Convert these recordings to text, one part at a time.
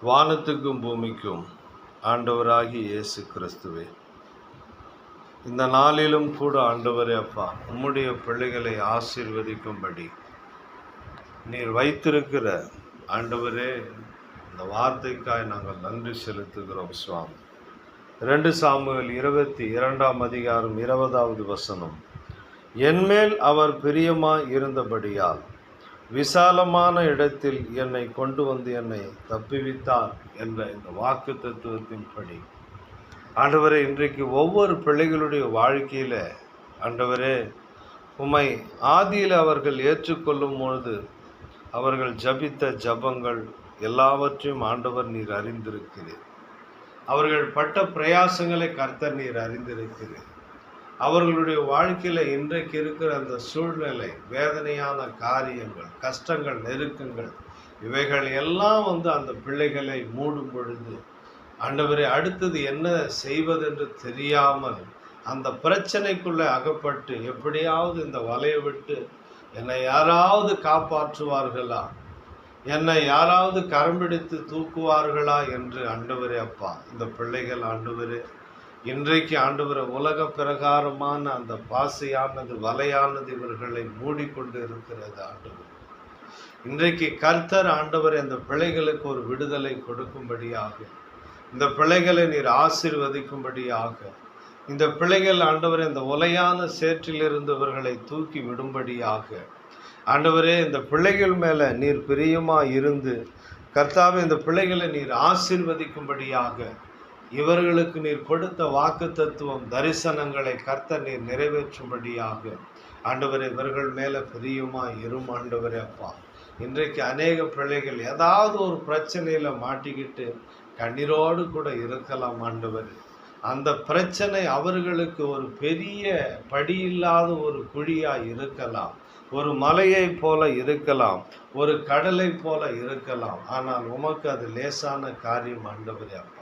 வானத்துக்கும் பூமிக்கும் ஆண்டவராகி இயேசு கிறிஸ்துவே, இந்த நாளிலும் கூட ஆண்டவரே அப்பா, உம்முடைய பிள்ளைகளை ஆசீர்வதிக்கும்படி நீர் வைத்திருக்கிற ஆண்டவரே இந்த வார்த்தைக்காய் நாங்கள் நன்றி செலுத்துகிறோம் சுவாமி. 2 சாமுவேல் 22 20வது வசனம். என்மேல் அவர் பிரியமாய் இருந்தபடியால் விசாலமான இடத்தில் என்னை கொண்டு வந்து என்னை தப்புவித்தார் என்ற இந்த வாக்கு தத்துவத்தின்படி ஆண்டவரே, இன்றைக்கு ஒவ்வொரு பிள்ளைகளுடைய வாழ்க்கையில் ஆண்டவரே, உம்மை ஆதியில் அவர்கள் ஏற்றுக்கொள்ளும் பொழுது அவர்கள் ஜபித்த ஜபங்கள் எல்லாவற்றையும் ஆண்டவர் நீர் அறிந்திருக்கிறீர். அவர்கள் பட்ட பிரயாசங்களை கர்த்தர் நீர் அறிந்திருக்கிறீர். அவர்களுடைய வாழ்க்கையில் இன்றைக்கு இருக்கிற அந்த சூழ்நிலை, வேதனையான காரியங்கள், கஷ்டங்கள், நெருக்கங்கள், இவைகள் எல்லாம் அந்த பிள்ளைகளை மூடும் பொழுது ஆண்டவரே, அடுத்தது என்ன செய்வதென்று தெரியாமல் அந்த பிரச்சனைக்குள்ளே அகப்பட்டு எப்படியாவது இந்த வலையை விட்டு என்னை யாராவது காப்பாற்றுவார்களா, என்னை யாராவது கரம் பிடித்து தூக்குவார்களா என்று ஆண்டவரே அப்பா, இந்த பிள்ளைகள் ஆண்டவரே இன்றைக்கு ஆண்டவரை உலக பிரகாரமான அந்த பாசையானது, வலையானது இவர்களை மூடிக்கொண்டு இருக்கிறது. ஆண்டவர் இன்றைக்கு கர்த்தர் ஆண்டவர் அந்த பிள்ளைகளுக்கு ஒரு விடுதலை கொடுக்கும்படியாக, இந்த பிள்ளைகளை நீர் ஆசீர்வதிக்கும்படியாக, இந்த பிள்ளைகள் ஆண்டவரை இந்த உலையான சேற்றிலிருந்து இவர்களை தூக்கி விடும்படியாக ஆண்டவரே, இந்த பிள்ளைகள் மேலே நீர் பிரியமாக இருந்து கர்த்தாவே இந்த பிள்ளைகளை நீர் ஆசீர்வதிக்கும்படியாக, இவர்களுக்கு நீர் கொடுத்த வாக்கு தத்துவம், தரிசனங்களை கர்த்தர் நீர் நிறைவேற்றும்படியாக ஆண்டவரே இவர்கள் மேலே பிரியமாக இரும் ஆண்டவரே அப்பா. இன்றைக்கு அநேக பிள்ளைகள் ஏதாவது ஒரு பிரச்சனையில் மாட்டிக்கிட்டு கண்ணீரோடு கூட இருக்கலாம் ஆண்டவர். அந்த பிரச்சனை அவர்களுக்கு ஒரு பெரிய படியில்லாத ஒரு குழியாக இருக்கலாம், ஒரு மலையை போல இருக்கலாம், ஒரு கடலை போல இருக்கலாம். ஆனால் உமக்கு அது லேசான காரியம் ஆண்டவரே அப்பா.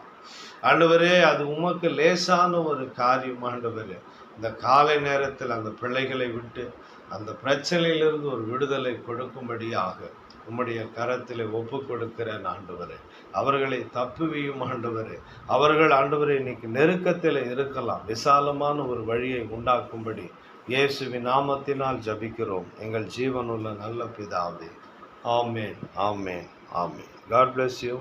ஆண்டவரே, அது உமக்கு லேசான ஒரு காரியம் ஆண்டவரே. இந்த காலை நேரத்தில் அந்த பிள்ளைகளை விட்டு அந்த பிரச்சனையிலிருந்து ஒரு விடுதலை கொடுக்கும்படியாக உம்முடைய கரத்தில் ஒப்பு கொடுக்கிறேன் ஆண்டவரே. அவர்களை தப்புவியும் ஆண்டவரே. அவர்கள் ஆண்டவரே இன்னைக்கு நெருக்கத்தில் இருக்கலாம், விசாலமான ஒரு வழியை உண்டாக்கும்படி இயேசுவின் நாமத்தினால் ஜபிக்கிறோம் எங்கள் ஜீவனுள்ள நல்ல பிதாவே. ஆமேன், ஆமேன், ஆமேன். God bless you.